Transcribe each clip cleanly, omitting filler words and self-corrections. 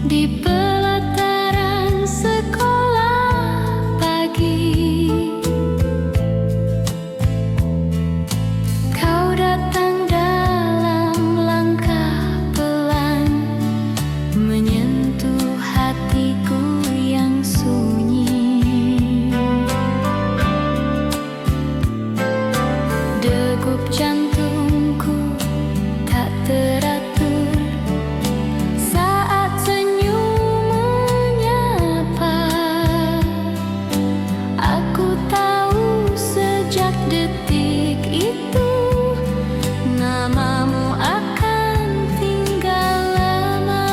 Di pelataran sekolah pagi, kau datang dalam langkah pelan, menyentuh hatiku yang sunyi. Degup jantungku tak teratur saat senyummu menyapa. Aku tahu sejak detik itu namamu akan tinggal lama.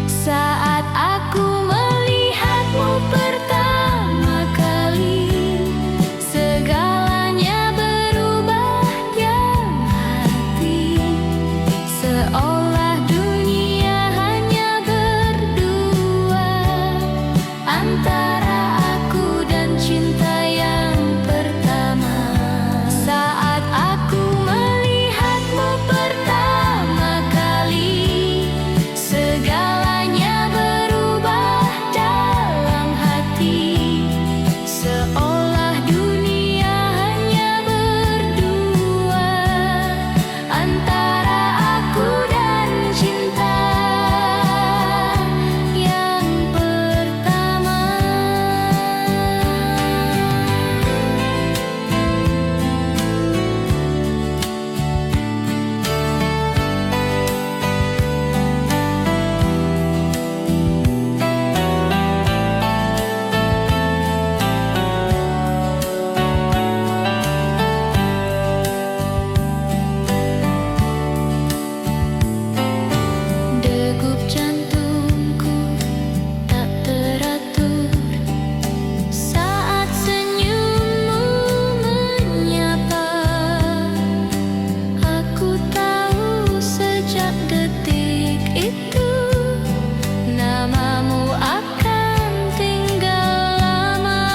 Saat aku melihatmu pertama kali, segalanya berubah dalam hati. Seolah dunia hanya berdua, antara aku dan cinta yang pertama. Saat aku melihatmu pertama kali, segalanya berubah dalam hati. Seolah dunia hanya berdua, antara aku dan cinta yang pertama. Degup jantungku tak teratur saat senyummu menyapa. Aku tahu sejak detik itu namamu akan tinggal lama.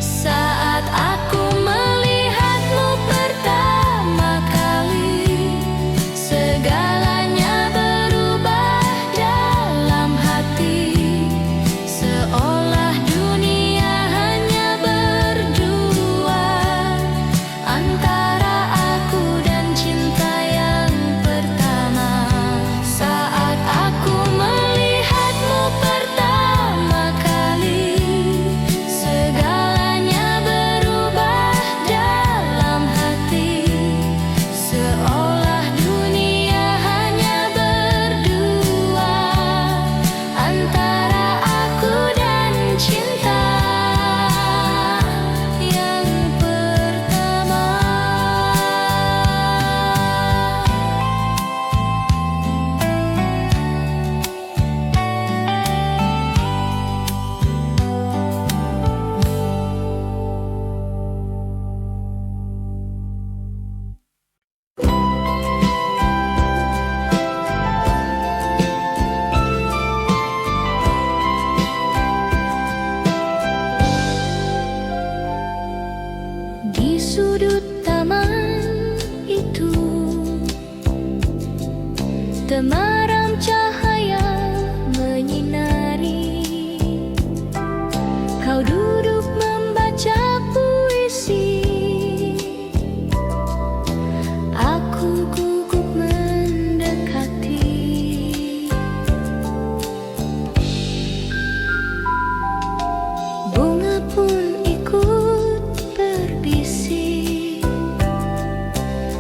Saat aku melihatmu pertama kali, segalanya berubah dalam hati. Seolah dunia hanya berdua, antara aku dan cinta yang pertama. Saat aku melihatmu pertama kali, segalanya berubah dalam hati. Seolah dunia hanya berdua, antara aku dan cinta yang pertama. Di sudut taman itu, temaram cahaya menyinari. Kau duduk membaca puisi, aku gugup mendekati. Bunga pun ikut berbisik,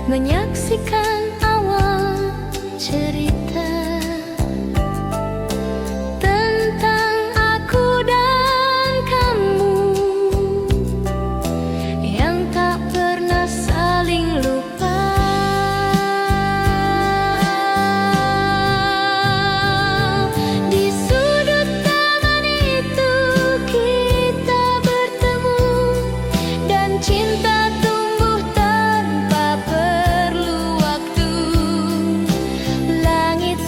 menyaksikan awal cerita tentang aku dan kamu yang tak pernah saling lupa. Di sudut taman itu kita bertemu, dan cinta tumbuh tanpa perlu waktu. Langit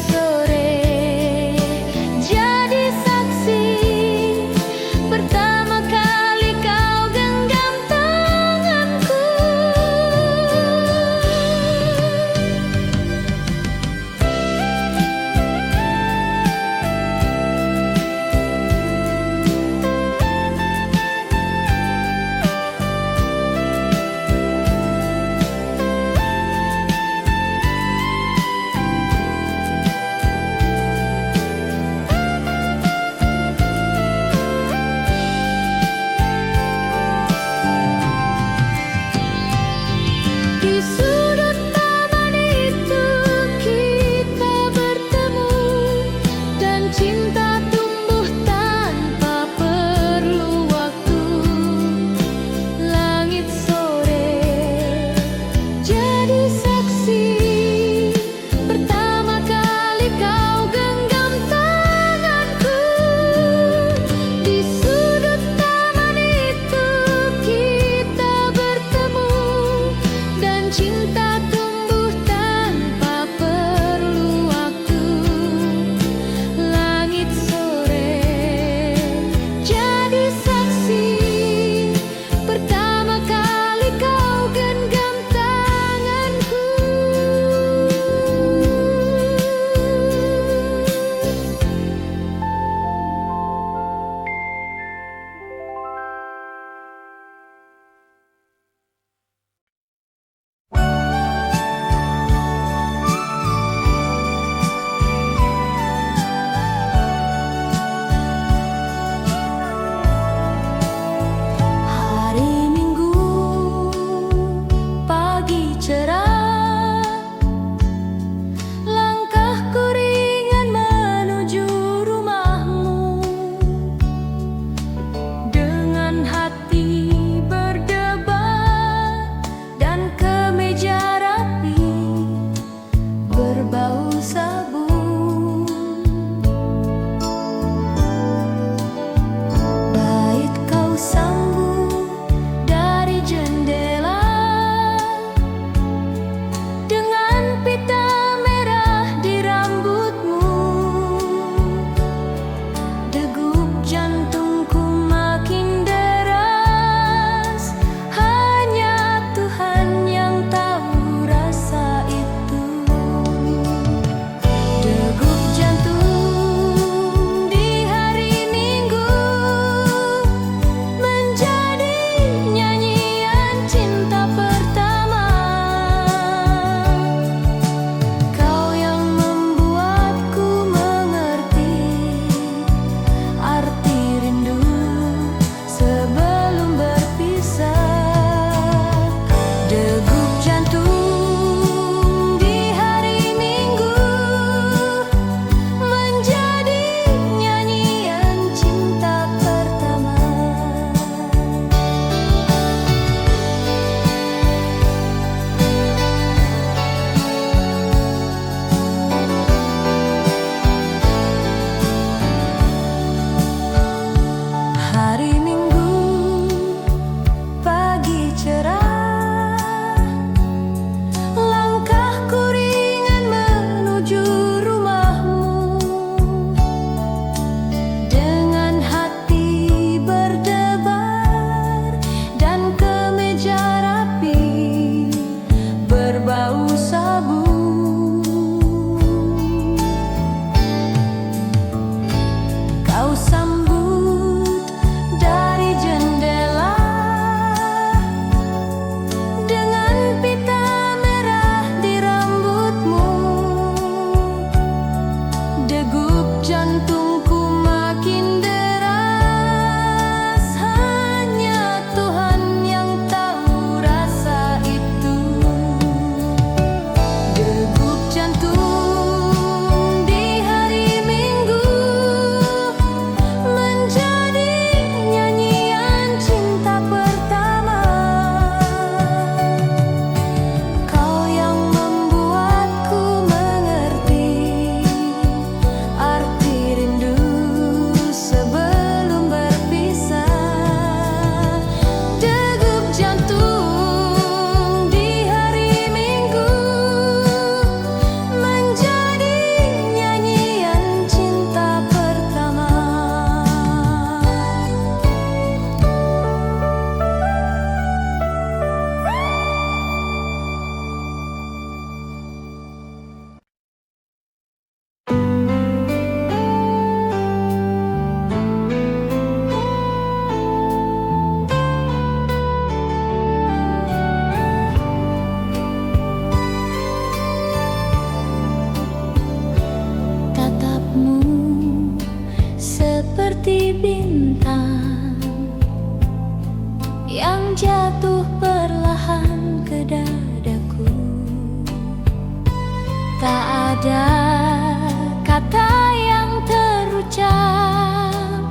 ada kata yang terucap,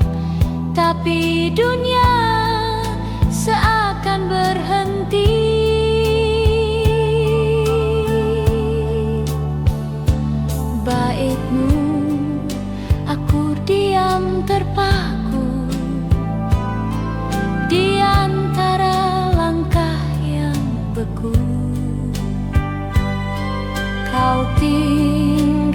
tapi dunia seakan berhenti. Baitmu, aku diam terpaku di antara langkah yang beku. Kau tinggal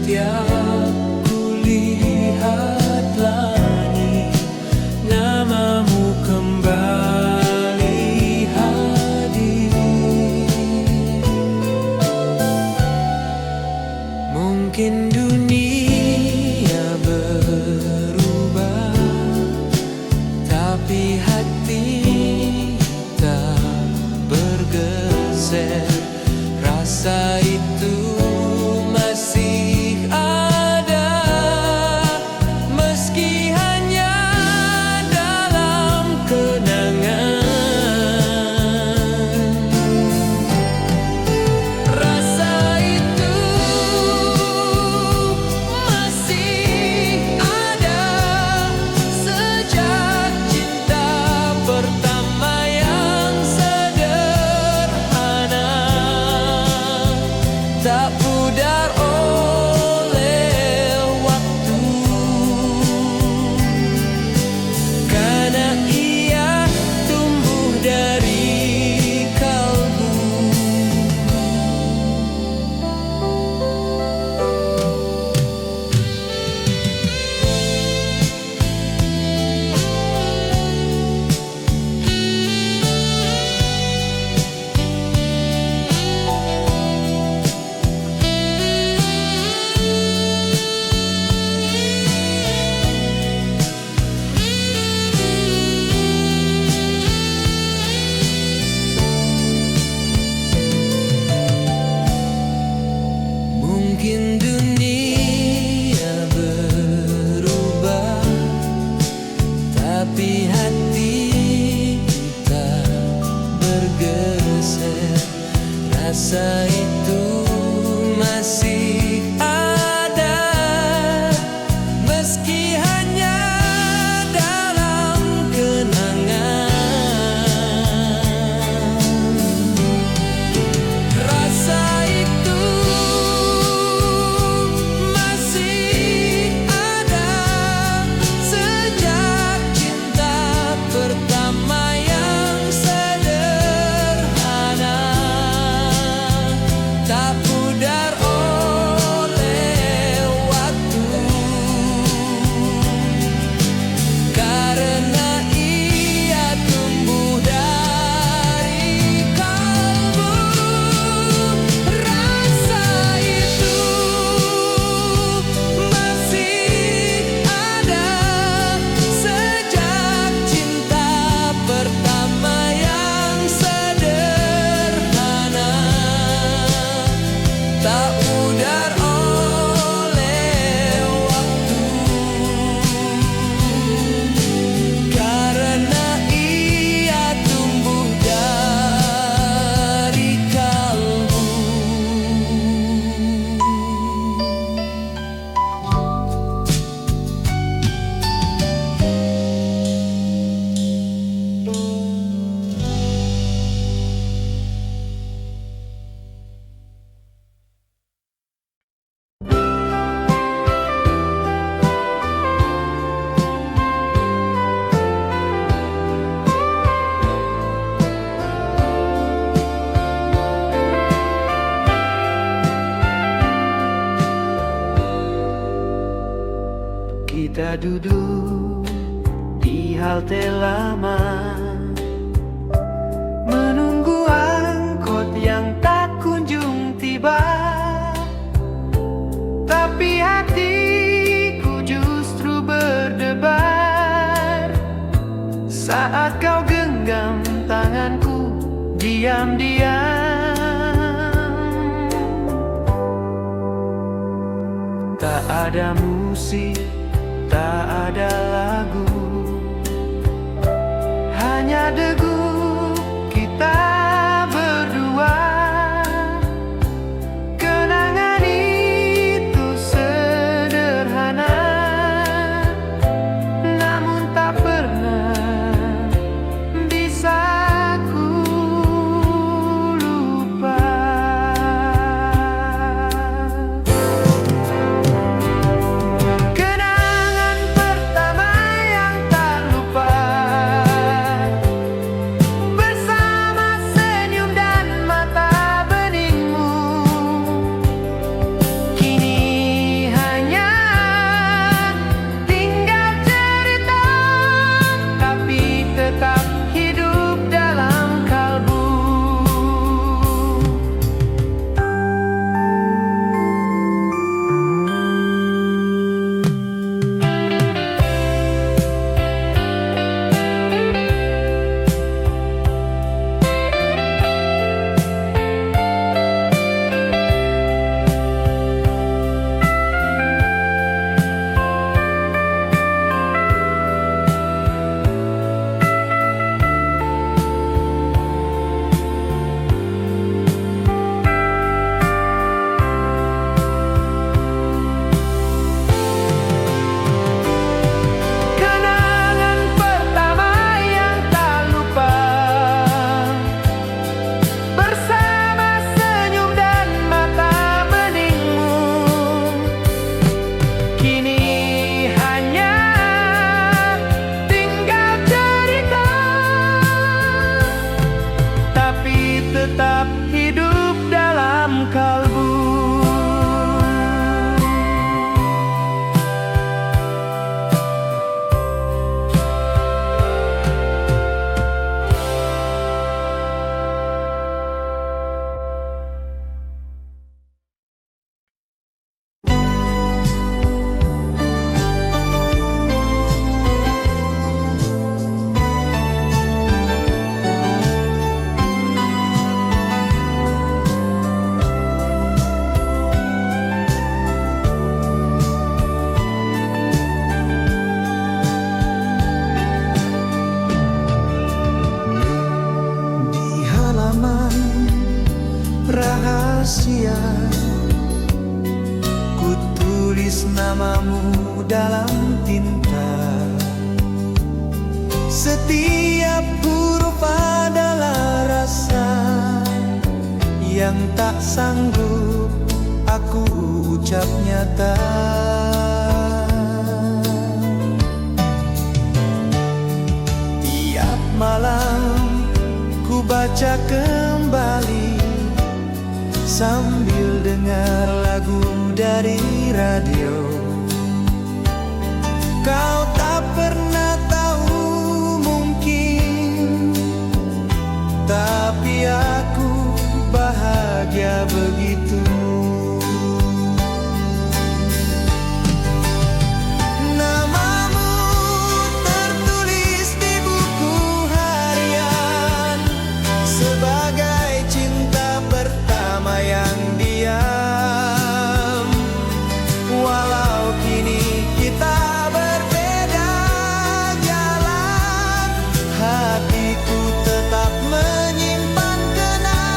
Setiap kulihat langit, namamu kembali hadir. Mungkin dunia berubah, tapi hati tak bergeser. Rasa itu masih ada, meski hanya dalam kenangan. Rasa itu masih ada sejak cinta pertama yang sederhana, tak pudar oleh waktu, karena ia tumbuh dari kalbu. Mungkin dunia berubah, tapi hati tak bergeser. Rasa itu masih ada, meski hanya dalam kenangan. Rasa itu masih ada sejak cinta pertama yang sederhana, tak pudar oleh waktu, karena ia tumbuh dari kalbu. Rasa itu masih ada sejak cinta pertama yang sederhana, tak pudar oleh waktu, karena ia tumbuh dari kalbu. Kita duduk di halte lama, menunggu angkot yang tak kunjung tiba. Tapi hatiku justru berdebar saat kau genggam tanganku diam-diam. Tak ada musik, tak ada lagu, hanya degup kita berdua. Kenangan itu sederhana, namun tak pernah bisa ku lupa. Kenangan pertama yang tak lupa, tulis namamu dalam tinta. Setiap huruf adalah rasa yang tak sanggup aku ucap nyata. Tiap malam ku baca kembali sambil dengar lagu dari radio. Kau tak pernah tahu mungkin, tapi aku bahagia begitu. Namamu tertulis di buku harian sebagai cinta pertama yang diam. Walau kini kita berbeda jalan, hatiku tetap menyimpan kenangan.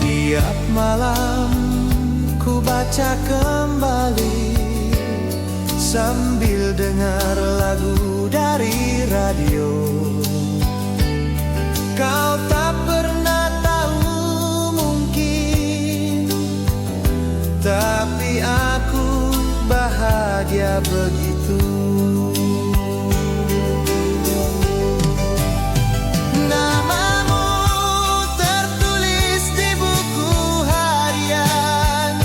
Tiap malam ku baca kembali sambil dengar lagu dari radio. Kau tak pernah tahu mungkin, tapi aku bahagia begitu. Namamu tertulis di buku harian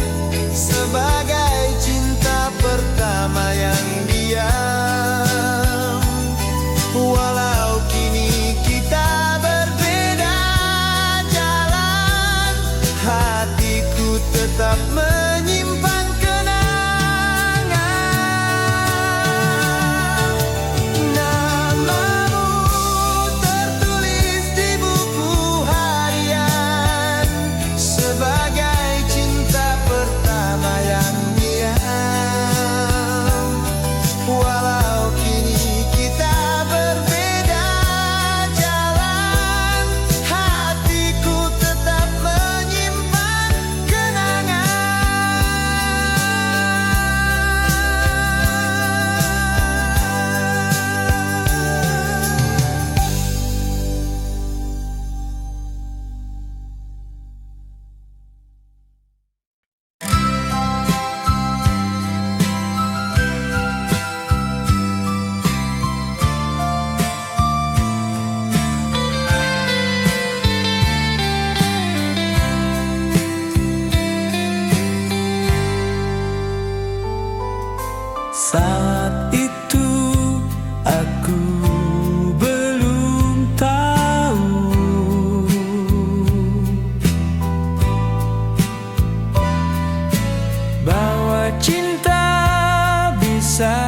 sebagai cinta pertama yang diam. Walau kini kita berbeda jalan, hatiku tetap menyimpan kenangan. Namamu tertulis di buku harian sebagai cinta pertama yang diam. Walau kini kita berbeda jalan, hatiku tetap menyimpan kenangan. Saat itu aku belum tahu bahwa cinta bisa